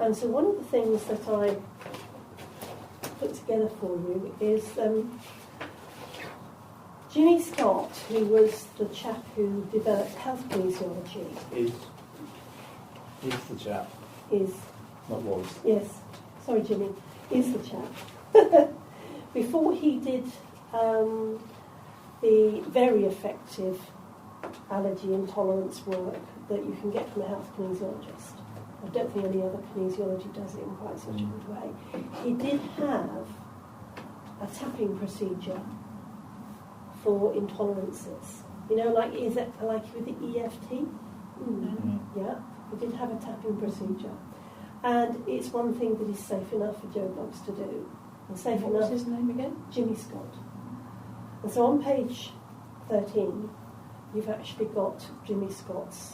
And so one of the things that I put together for you is Jimmy Scott, who was the chap who developed health kinesiology. Is the chap. Is. Not was. Yes. Sorry, Jimmy. Is the chap. Before he did the very effective allergy intolerance work that you can get from a health kinesiologist. I don't think any other kinesiology does it in quite such a good way. He did have a tapping procedure for intolerances. You know, like is it like with the EFT? Yeah, he did have a tapping procedure. And it's one thing that is safe enough for Joe Bloggs to do. And safe What enough. was his name again? Jimmy Scott. And so on page 13, you've actually got Jimmy Scott's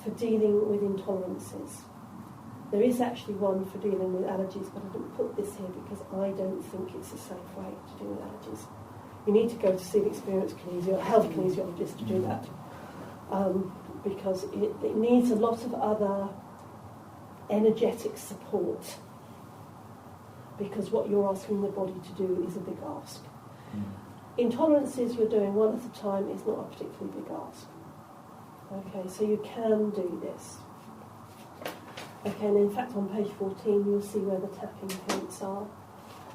for dealing with intolerances. There is actually one for dealing with allergies, but I didn't put this here because I don't think it's a safe way to deal with allergies. You need to go to see an experienced health kinesiologist to do that, because it needs a lot of other energetic support, because what you're asking the body to do is a big ask. Intolerances you're doing one at a time is not a particularly big ask. Okay, so you can do this. Okay, and in fact on page 14 you'll see where the tapping points are.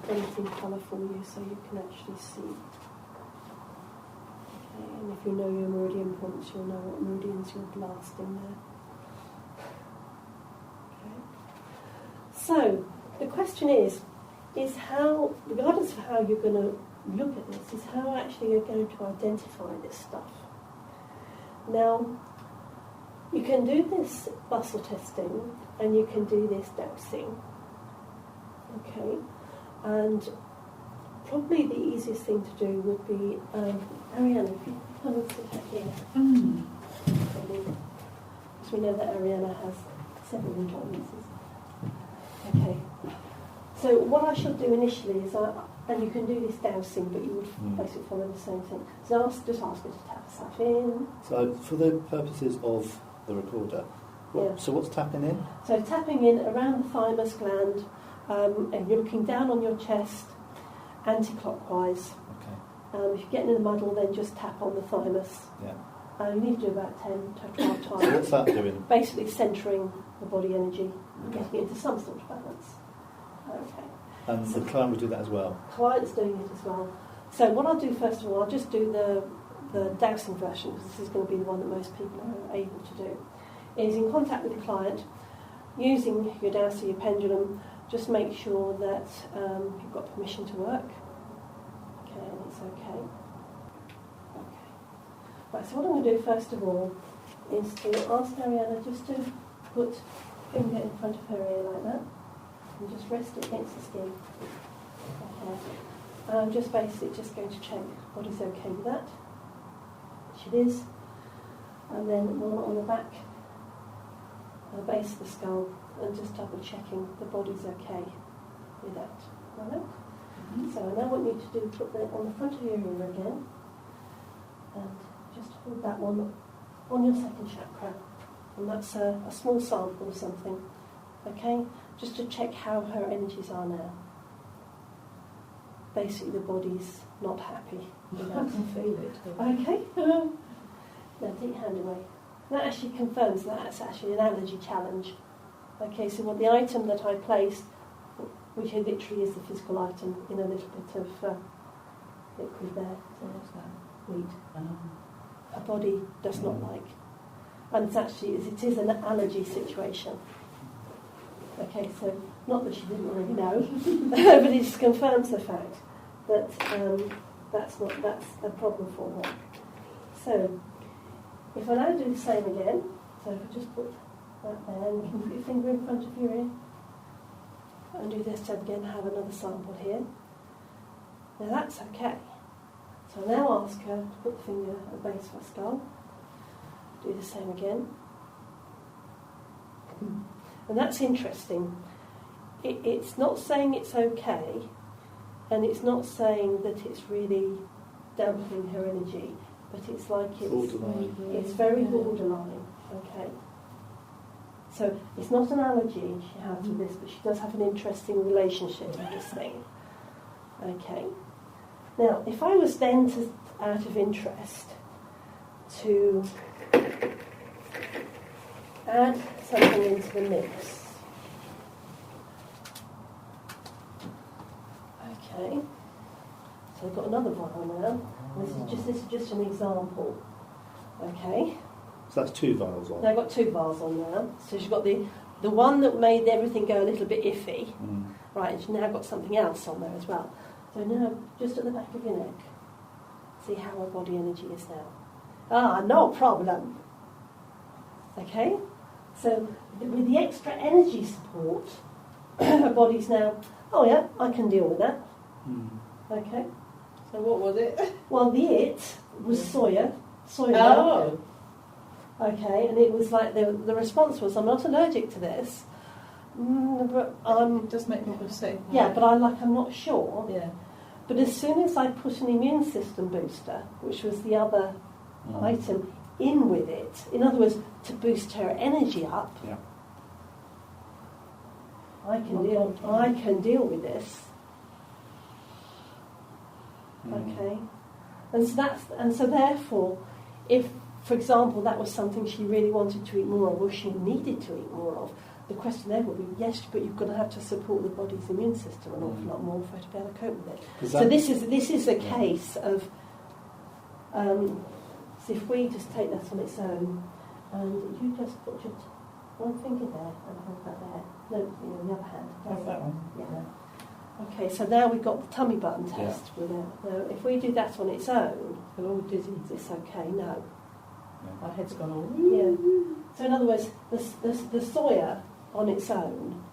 Anything colour for you so you can actually see. Okay, and if you know your meridian points, you'll know what meridians you're blasting there. Okay. So, the question is how, regardless of how you're going to look at this, is how actually you're going to identify this stuff. Now, you can do this muscle testing and you can do this dosing. Okay, and probably the easiest thing to do would be, Ariana, if you come and sit up here. Because we know that Ariana has several intolerances. Okay, so what I shall do initially is, and you can do this dowsing, but you would basically follow the same thing. So just ask her to tap stuff in. So for the purposes of the recorder, so what's tapping in? So tapping in around the thymus gland, and you're looking down on your chest, anti-clockwise. Okay. If you're getting in the muddle, then just tap on the thymus. Yeah. You need to do about 10 to 12 times. So what's that doing? Basically centering the body energy, getting it into some sort of balance. Okay. And the client will do that as well? Client's doing it as well. So what I'll do first of all, I'll just do the dowsing version, because this is going to be the one that most people are able to do, is in contact with the client, using your dowser, your pendulum, just make sure that you've got permission to work. Okay, and it's okay. Okay. Right, so what I'm going to do first of all is to ask Ariana just to put a finger in front of her ear like that, and just rest it against the skin. Okay. And I'm just basically just going to check what is okay with that, which it is, and then one on the back, the base of the skull, and just double checking the body's okay with that. Right? So I now want you to put that on the front of your ear again, and just hold that one on your second chakra, and that's a small sample of something. Okay, just to check how her energies are now. Basically, the body's not happy. I can feel it. Okay. Now take your hand away. That actually confirms that that's actually an allergy challenge. Okay, so what the item that I placed, which literally is the physical item, in a little bit of liquid there. So what's that? Weed. A body does not like. And it's actually, it is an allergy situation. Okay, so not that she didn't already know, but it just confirms the fact that that's a problem for her. So, if I now do the same again, so if I just put that there, and you can put your finger in front of your ear, and do this again, have another sample here. Now that's okay. So I now ask her to put the finger at the base of her skull, do the same again. And that's interesting. It's not saying it's okay, and it's not saying that it's really dampening her energy, but it's like it's borderline. It's very borderline. Okay. So it's not an allergy she has with this, but she does have an interesting relationship with this thing. Okay. Now, if I was then to, out of interest, to add something into the mix. Okay. So I've got another vial now. This is just an example. Okay. So that's 2 vials on. Now I've got 2 vials on now. So she's got the one that made everything go a little bit iffy. Right, and she's now got something else on there as well. So now, just at the back of your neck, see how her body energy is now. No problem. Okay? So with the extra energy support, her body's now, oh yeah, I can deal with that. Okay? So what was it? Well, the it was soya. Oh. Okay, and it was like the response was, I'm not allergic to this, but It does make people sick. yeah, but I'm not sure. Yeah. But as soon as I put an immune system booster, which was the other item, in with it, in other words, to boost her energy up, I can deal with this. Okay, and so therefore, if, for example, that was something she really wanted to eat more of, or she needed to eat more of, the question there would be, yes, but you're going to have to support the body's immune system an awful lot more for her to be able to cope with it. So this is a case of, so if we just take that on its own, and you just put your one finger there and hold that there. No, the other hand. Oh, that one. Yeah. Okay, so now we've got the tummy button test with it. Now, if we do that on its own, We're all dizzy. it's okay. No. My head's gone all. Yeah. So in other words, the soya on its own,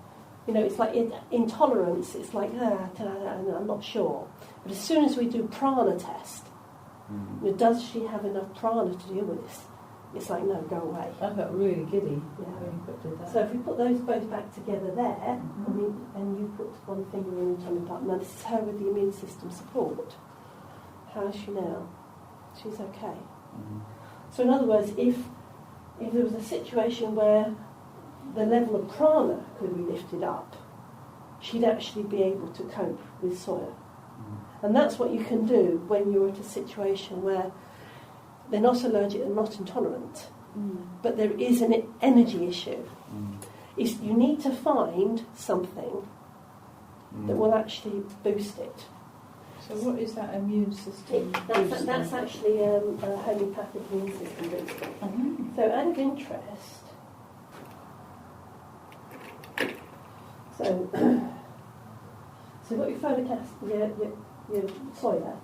it's like intolerance. It's like I'm not sure. But as soon as we do prana test, does she have enough prana to deal with this? It's like, no, go away. I felt really giddy. Yeah. When you did that. So if we put those both back together there, and you put one finger in your tummy button, now this is her with the immune system support. How is she now? She's okay. So in other words, if there was a situation where the level of prana could be lifted up, she'd actually be able to cope with soya. And that's what you can do when you're at a situation where they're not allergic and not intolerant, but there is an energy issue. You need to find something that will actually boost it. So what is that immune system? That's actually a homeopathic immune system booster. So out of interest, so you've got your folic acid, your soya.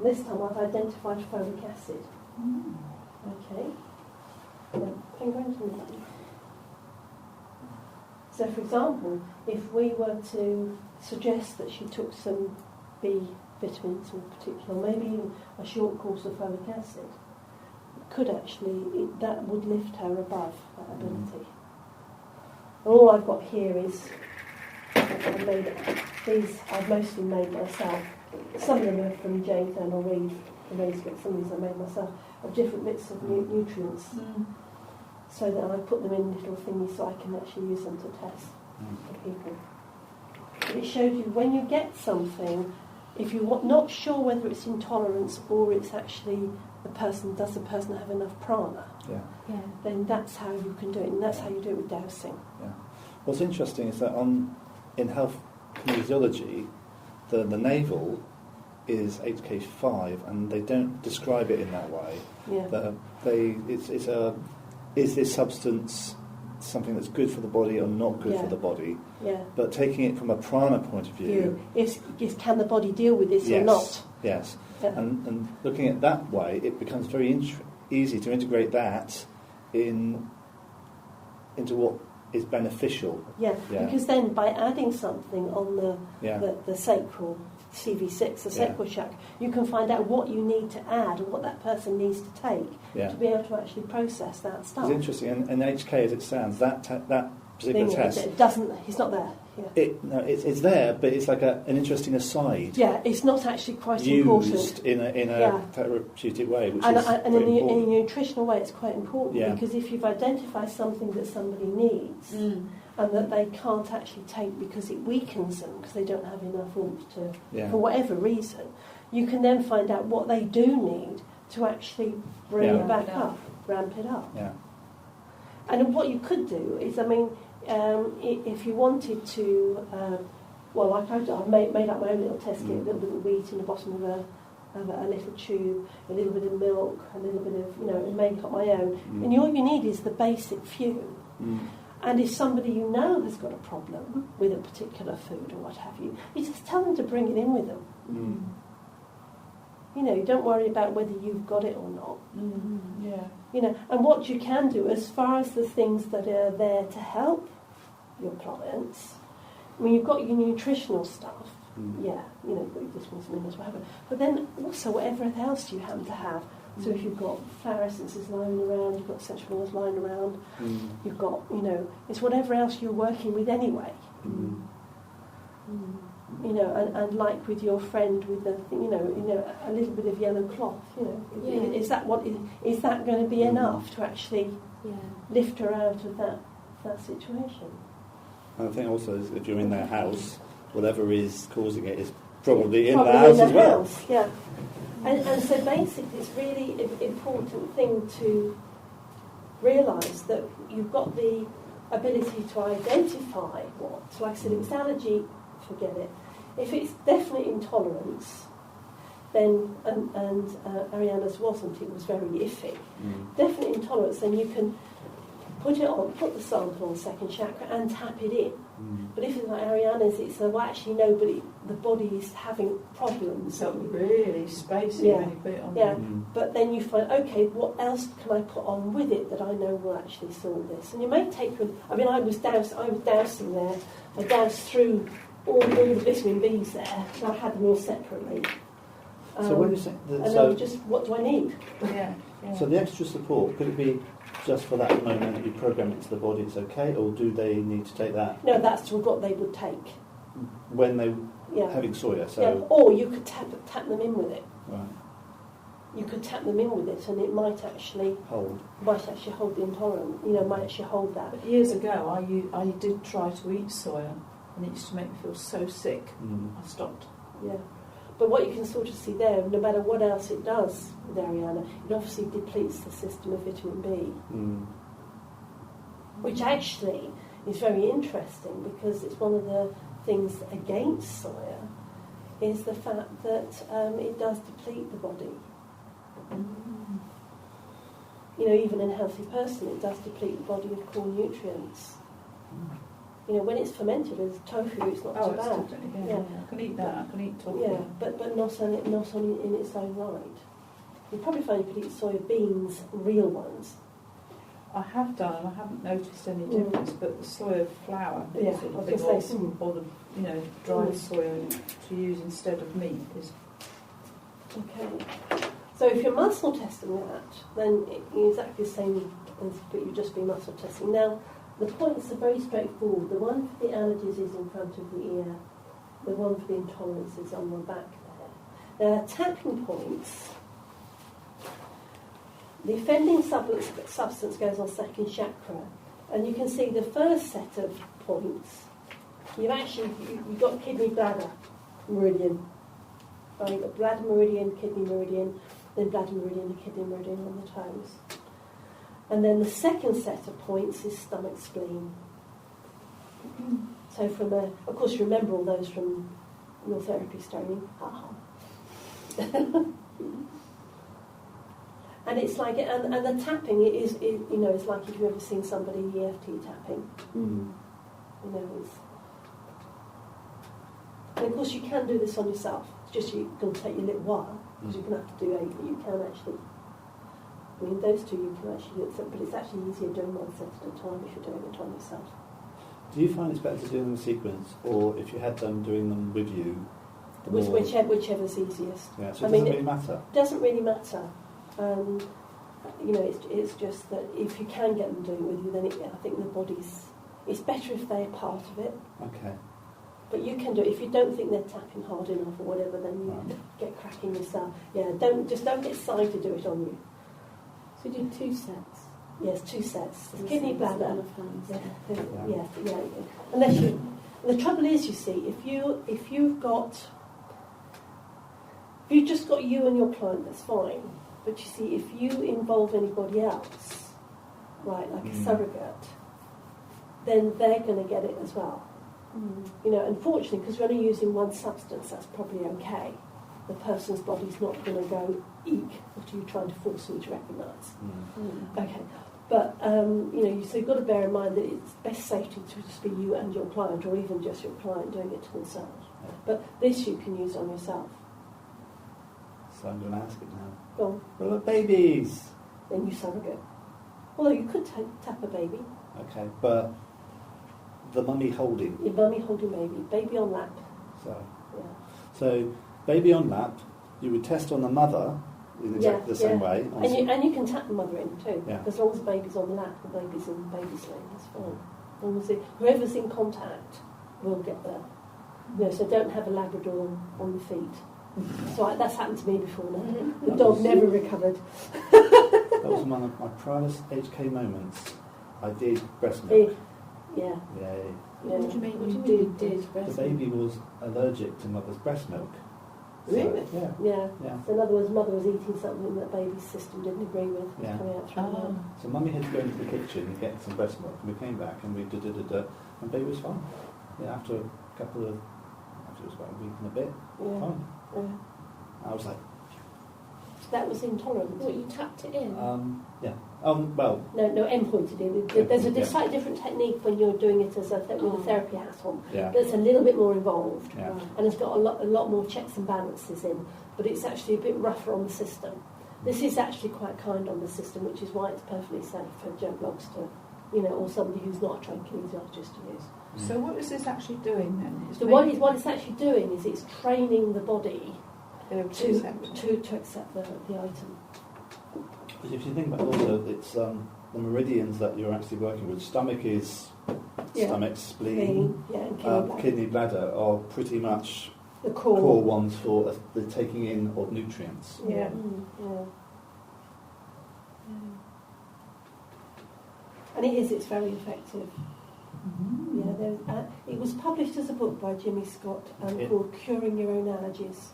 This time I've identified folic acid. Okay. Finger into the button. So for example, if we were to suggest that she took some B vitamins in particular, maybe even a short course of folic acid, could actually, that would lift her above that ability. All I've got here is, I've mostly made myself. Some of them are from James and Reed, but some of these I made myself, of different bits of nutrients, so that I put them in little thingies so I can actually use them to test for people. But it shows you when you get something, if you're not sure whether it's intolerance or it's actually does the person have enough prana, then that's how you can do it, and that's how you do it with dowsing. What's interesting is that in health kinesiology, the navel is HK5, and they don't describe it in that way. Is this substance something that's good for the body or not good for the body? But taking it from a prana point of view, is can the body deal with this or not? Yes. And looking at that way, it becomes very easy to integrate that into what is beneficial. Because then by adding something on the sacral CV6, the sacral chakra, you can find out what you need to add and what that person needs to take to be able to actually process that stuff. It's interesting, and HK as it stands, that particular test, it doesn't. He's not there. Yeah. It's there, but it's like an interesting aside. Yeah, it's not actually quite used important. in a therapeutic way, which And is in very a important. nutritional way, it's quite important Yeah. because if you've identified something that somebody needs and that they can't actually take because it weakens them because they don't have enough oomph to, for whatever reason, you can then find out what they do need to actually bring it back up, ramp it up. Yeah. And what you could do is, I mean, if you wanted to, like I've made up my own little test kit, a little bit of wheat in the bottom of a little tube, a little bit of milk, a little bit of, and make up my own. And all you need is the basic few. And if somebody you know has got a problem with a particular food or what have you, you just tell them to bring it in with them. You don't worry about whether you've got it or not. And what you can do as far as the things that are there to help your clients, I mean, you've got your nutritional stuff, you've got your vitamins, minerals, whatever, but then also whatever else you happen to have. So if you've got flower essences lying around, you've got essential oils lying around, you've got, it's whatever else you're working with anyway. And like with your friend with the thing, a little bit of yellow cloth, is that going to be enough to actually lift her out of that situation? And I think also if you're in their house, whatever is causing it is probably in the house as well. Yeah. And so basically it's really an important thing to realise that you've got the ability to identify what. So like I said, if it's allergy, forget it. If it's definitely intolerance, then, and Ariana's wasn't, it was very iffy. Definitely intolerance, then you can put it on, put the sample on second chakra and tap it in. But if it's like Ariana's, it's actually no, but the body is having problems. So really spacey when you put it on. Yeah, but then you find, okay, what else can I put on with it that I know will actually sort this? And you may take, I was dousing there, I doused through all the vitamin Bs there, so I had them all separately. So when you say what do I need? So the extra support, could it be just for that moment that you program it into the body, it's okay, or do they need to take that? No, that's what they would take. When they're having soya, so... Yeah. Or you could tap them in with it. Right. You could tap them in with it and it might actually hold the intolerance, might actually hold that. But years ago I did try to eat soya and it used to make me feel so sick. I stopped. Yeah. But what you can sort of see there, no matter what else it does with Ariana, it obviously depletes the system of vitamin B. Which actually is very interesting because it's one of the things against soya is the fact that it does deplete the body. Even in a healthy person, it does deplete the body of core nutrients. When it's fermented as tofu, it's not too bad. I can eat that. I can eat tofu. Yeah, but not on in its own right. You probably find you could eat soya beans, real ones. I have done, and I haven't noticed any difference. But the soya flour, or the dried soya to use instead of meat is okay. So if you're muscle testing that, then it's exactly the same as but you'd just be muscle testing. Now, the points are very straightforward. The one for the allergies is in front of the ear. The one for the intolerance is on the back there. Now, tapping points, the offending substance goes on second chakra. And you can see the first set of points, you've got kidney bladder meridian. You've got bladder meridian, kidney meridian, then bladder meridian and kidney meridian on the toes. And then the second set of points is stomach spleen. So of course you remember all those from your therapy training. And it's like, and the tapping is it's like if you've ever seen somebody EFT tapping. And of course you can do this on yourself. It's just it's going to take you a little while because you're going to have to do 8, but you can actually. Those two you can actually do it, but it's actually easier doing one set at a time if you're doing it on yourself. Do you find it's better to do them in sequence, or if you had them doing them with you? Whichever's easiest. Yeah, so it doesn't really matter? It doesn't really matter. It's just that if you can get them doing it with you, then I think the body's It's better if they're part of it. Okay. But you can do it. If you don't think they're tapping hard enough or whatever, then you get cracking yourself. Yeah, don't get Si to do it on you. So you do 2 sets? Yes, 2 sets. And Kidney bladder. hands. Yeah. Unless you... The trouble is, you see, if you've just got you and your client, that's fine. But you see, if you involve anybody else, right, like a surrogate, then they're going to get it as well. You know, unfortunately, because we're only using one substance, that's probably okay. The person's body's not going to go, eek, what are you trying to force me to recognise? Okay, but, you know, so you've got to bear in mind that it's best safety to just be you and your client, or even just your client doing it to themselves. But this you can use on yourself. So I'm going to ask it now. Go on. Well, babies! Then you surrogate. Although you could tap a baby. Okay, but the mummy holding. Your mummy holding baby on lap. So baby on lap, you would test on the mother in exactly the same way. And you can tap the mother in too. Yeah. As long as the baby's on the lap, the baby's in the baby sling, that's fine. As long as whoever's in contact will get there. You know, so don't have a Labrador on the feet. So that's happened to me before now. The dog never recovered. That was one of my proudest HK moments. I did breast milk. Yeah. Yay. What do you mean you did breast The baby was allergic to mother's breast milk. Really? So, Yeah. yeah. So in other words, mother was eating something that baby's system didn't agree with. Yeah. Coming out through the mouth. So mummy had to go into the kitchen and get some breast milk, and we came back and we and baby was fine. Yeah, after it was about a week and a bit, fine. Yeah. I was like... That was intolerant. What, you tapped it in? Yeah. Well... No, M pointed in. There's a slightly different technique when you're doing it as with a therapy hat on. Yeah. That's a little bit more involved. Yeah. And it's got a lot more checks and balances in. But it's actually a bit rougher on the system. This is actually quite kind on the system, which is why it's perfectly safe for Joe Bloggs to, you know, or somebody who's not a trained kinesiologist to use. So what is this actually doing then? So what it's actually doing is it's training the body to accept the item. But if you think about also, it's the meridians that you're actually working with. Stomach is stomach, spleen, and kidney, bladder are pretty much the core ones for the taking in of nutrients. Yeah. And it's very effective. Yeah, it was published as a book by Jimmy Scott called Curing Your Own Allergies.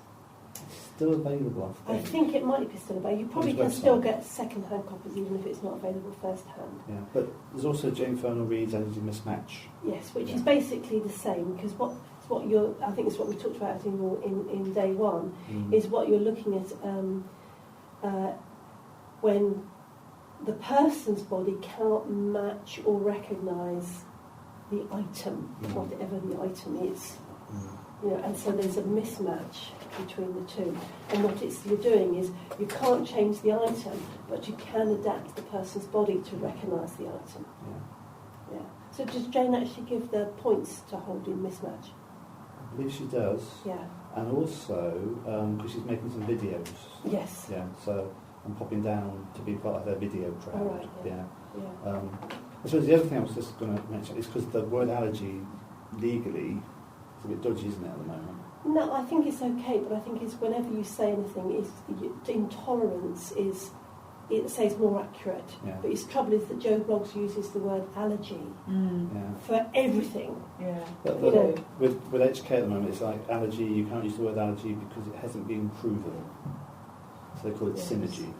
It's still available, I think it might be still available. You probably can still get second-hand copies even if it's not available first-hand. Yeah, but there's also Jane Fernell Reid's Energy Mismatch. Yes, which is basically the same, because I think it's what we talked about in day one, is what you're looking at when the person's body cannot match or recognise the item, whatever the item is. You know, and so there's a mismatch between the two. And what you're doing is you can't change the item, but you can adapt the person's body to recognise the item. Yeah. So does Jane actually give the points to holding mismatch? I believe she does. Yeah. And also, because she's making some videos. Yes. Yeah, so I'm popping down to be part of their video crowd. Oh, right, yeah. I suppose the other thing I was just going to mention is because the word allergy legally is a bit dodgy, isn't it, at the moment? No, I think it's okay, but I think it's whenever you say anything, intolerance it says more accurate. Yeah. But his trouble is that Joe Bloggs uses the word allergy for everything. Yeah. But with HK at the moment, it's like allergy, you can't use the word allergy because it hasn't been proven. So they call it synergy.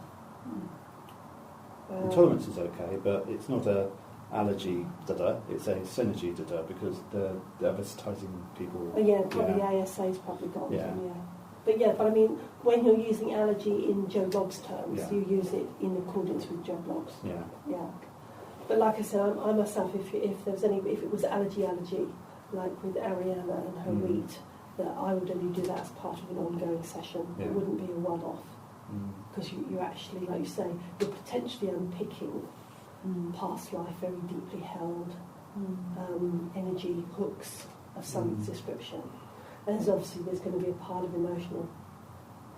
Intolerance is okay, but it's not a allergy it's a synergy because they're advertising people. Probably the ASA's probably got them, But I mean, when you're using allergy in Joe Bloggs terms, you use it in accordance with Joe Bloggs. Yeah. But like I said, I myself, if it was allergy, like with Ariana and her wheat, that I would only do that as part of an ongoing session. Yeah. It wouldn't be a one-off. Because you actually, like you say, you're potentially unpicking past life, very deeply held energy hooks of some description. And there's going to be a part of emotional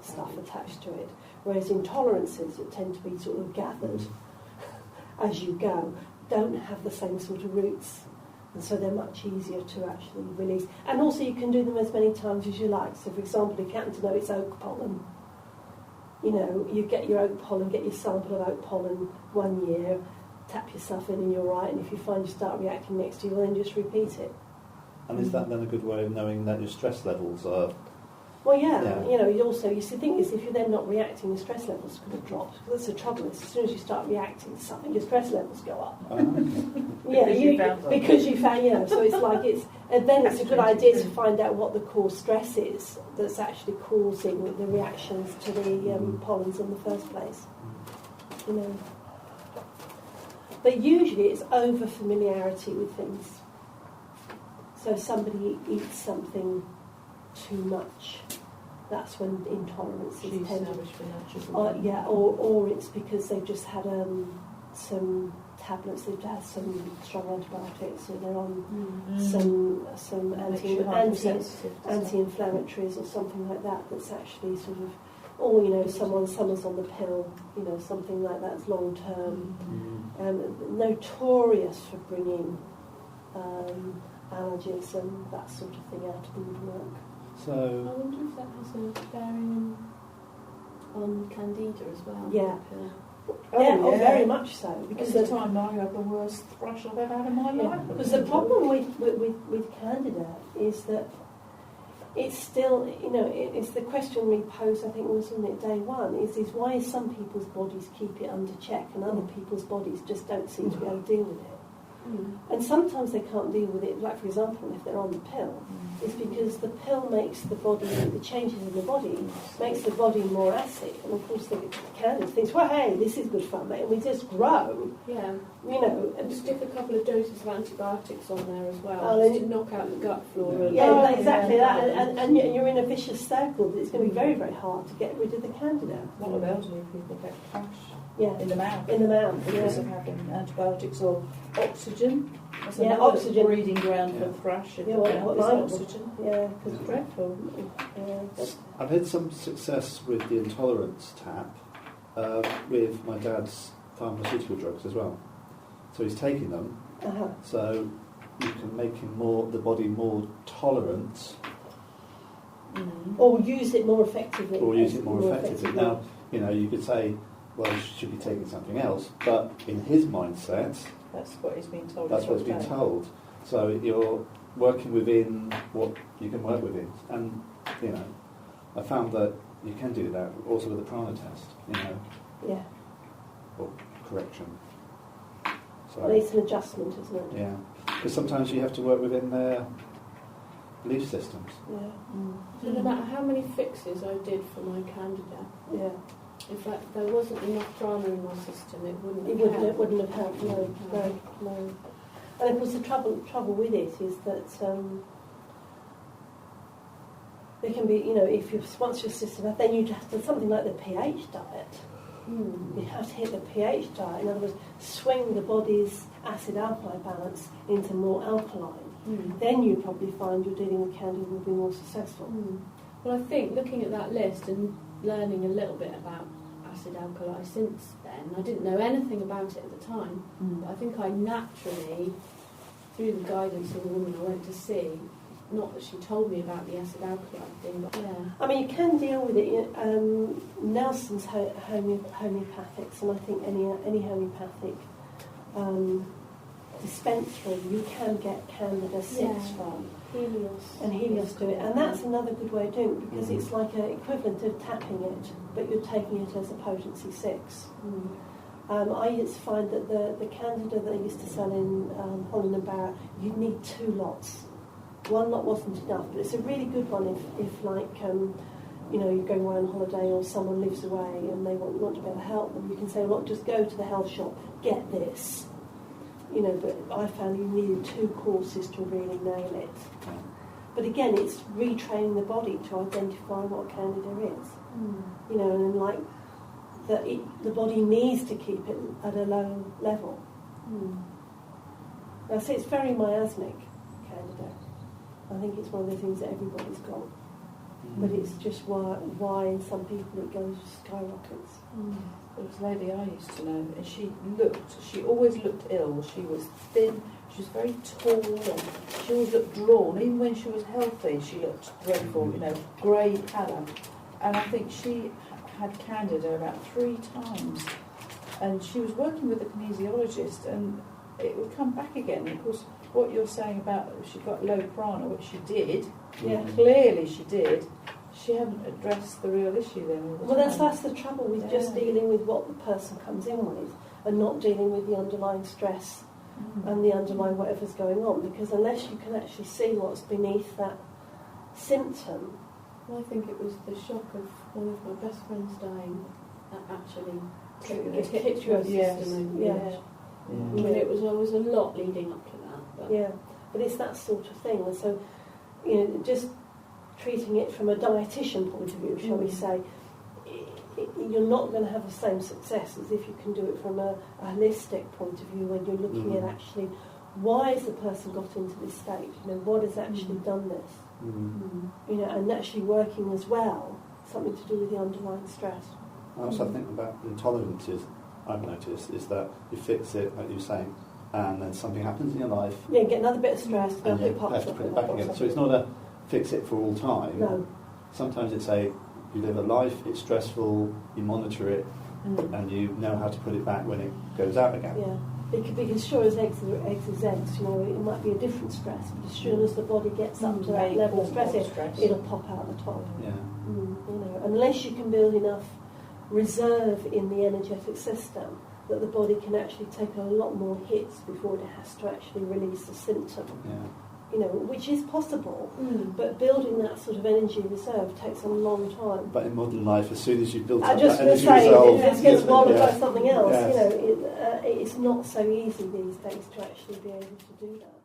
stuff attached to it. Whereas intolerances that tend to be sort of gathered as you go don't have the same sort of roots. And so they're much easier to actually release. And also you can do them as many times as you like. So for example, if you happen to know it's oak pollen, you know, you get your oak pollen, get your sample of oak pollen 1 year, tap yourself in and you're right, and if you find you start reacting next year, well then just repeat it. And is that then a good way of knowing that your stress levels are... Well, yeah. You know, you see, the thing is, if you're then not reacting, your stress levels could have dropped. That's the trouble. Is as soon as you start reacting to something, your stress levels go up. Because you found, you know. So it's like and then it's a good idea to find out what the core stress is that's actually causing the reactions to the pollens in the first place. You know, but usually it's over familiarity with things. So somebody eats something too much, that's when intolerance is tended. Or it's because they've just had some tablets, they've had some strong antibiotics, or they're on some anti-inflammatories or something like that. That's actually sort of, or you know, someone's on the pill, you know, something like that's long term. Notorious for bringing allergies and that sort of thing out of the woodwork. So I wonder if that has a bearing on Candida as well. Yeah. Very much so. Because the time I had the worst thrush I've ever had in my life. Because the problem with Candida is that it's still, you know, it's the question we posed, I think, wasn't it, day one, is why some people's bodies keep it under check and other people's bodies just don't seem to be able to deal with it. And sometimes they can't deal with it, like for example if they're on the pill, it's because the pill makes the body, the changes in the body, makes the body more acid, and of course the Candida thinks, well hey, this is good fun mate, and we just grow, you know. And stick a couple of doses of antibiotics on there as well, just to knock out the gut flora. Exactly that, and you're in a vicious circle that it's going to be very, very hard to get rid of the Candida. A lot of elderly people get thrush. In the mouth. Because of having antibiotics or oxygen. That's another oxygen. breeding ground for thrush. Oxygen. Yeah, because it's dreadful. I've had some success with the Intolerance tap with my dad's pharmaceutical drugs as well. So he's taking them, so you can make him the body more tolerant. Or use it more effectively. Now, you know, you could say, well, you should be taking something else, but in his mindset, that's what he's been told. That's what's been told. So you're working within what you can work within, and you know, I found that you can do that also with the Prana test. You know. Yeah. Or correction. So well, it's an adjustment, isn't it? Yeah, because sometimes you have to work within their belief systems. So no matter how many fixes I did for my Candida, in fact, there wasn't enough prana in my system. It wouldn't have helped. No. And of course, the trouble with it is that there can be, you know, if you once your system, then you have to something like the pH diet. You have to hit the pH diet. In other words, swing the body's acid-alkali balance into more alkaline. Then you probably find you're dealing with Candida will be more successful. Well, I think looking at that list and learning a little bit about acid-alkali since then, I didn't know anything about it at the time, but I think I naturally, through the guidance of the woman I went to see, not that she told me about the acid-alkali thing, but I mean, you can deal with it. Nelson's homeopathics, and I think any homeopathic dispensary you can get Candida 6 from. Helios do it, and that's another good way of doing it because it's like an equivalent of tapping it, but you're taking it as a potency 6. I used to find that the Candida that they used to sell in Holland and Barrett, you'd need 2 lots. One lot wasn't enough, but it's a really good one if like you know, you're going away on holiday or someone lives away and they want to be able to help them. You can say, well, just go to the health shop, get this. You know, but I found you needed 2 courses to really nail it. But again, it's retraining the body to identify what Candida is. You know, and like the body needs to keep it at a low level. Now, so it's very miasmic, Candida. I think it's one of the things that everybody's got. But it's just why in some people it goes skyrockets. There was a lady I used to know, and she always looked ill. She was thin, She was very tall and she always looked drawn. Even when she was healthy, she looked dreadful, grey pallor. And I think she had Candida about 3 times. And she was working with a kinesiologist and it would come back again. Of course, what you're saying about she got low prana, which she did, clearly she did, she hadn't addressed the real issue then. Well, that's the trouble with just dealing with what the person comes in with and not dealing with the underlying stress and the underlying whatever's going on, because unless you can actually see what's beneath that symptom. Well, I think it was the shock of one of my best friends dying that actually hit your system. I mean, there was a lot leading up to that. But but it's that sort of thing. And so, just treating it from a dietitian point of view, shall we say, you're not going to have the same success as if you can do it from a holistic point of view when you're looking at actually why has the person got into this state, what has actually done this, and actually working as well, something to do with the underlying stress. I also think about intolerances, I've noticed, is that you fix it, like you're saying, and then something happens in your life. Yeah, get another bit of stress, and you have to put it back again. So it's not a fix it for all time. No. Sometimes it's you live a life, it's stressful, you monitor it, and you know how to put it back when it goes out again. Yeah, because sure as eggs are eggs, it might be a different stress, but as soon as the body gets up to that level of stress, it'll pop out the top. Yeah. Unless you can build enough reserve in the energetic system that the body can actually take a lot more hits before it has to actually release the symptom. Yeah. Which is possible, but building that sort of energy reserve takes a long time. But in modern life, as soon as you've built up that energy reserve, if it's gets swallowed by something else, yes. it's not so easy these days to actually be able to do that.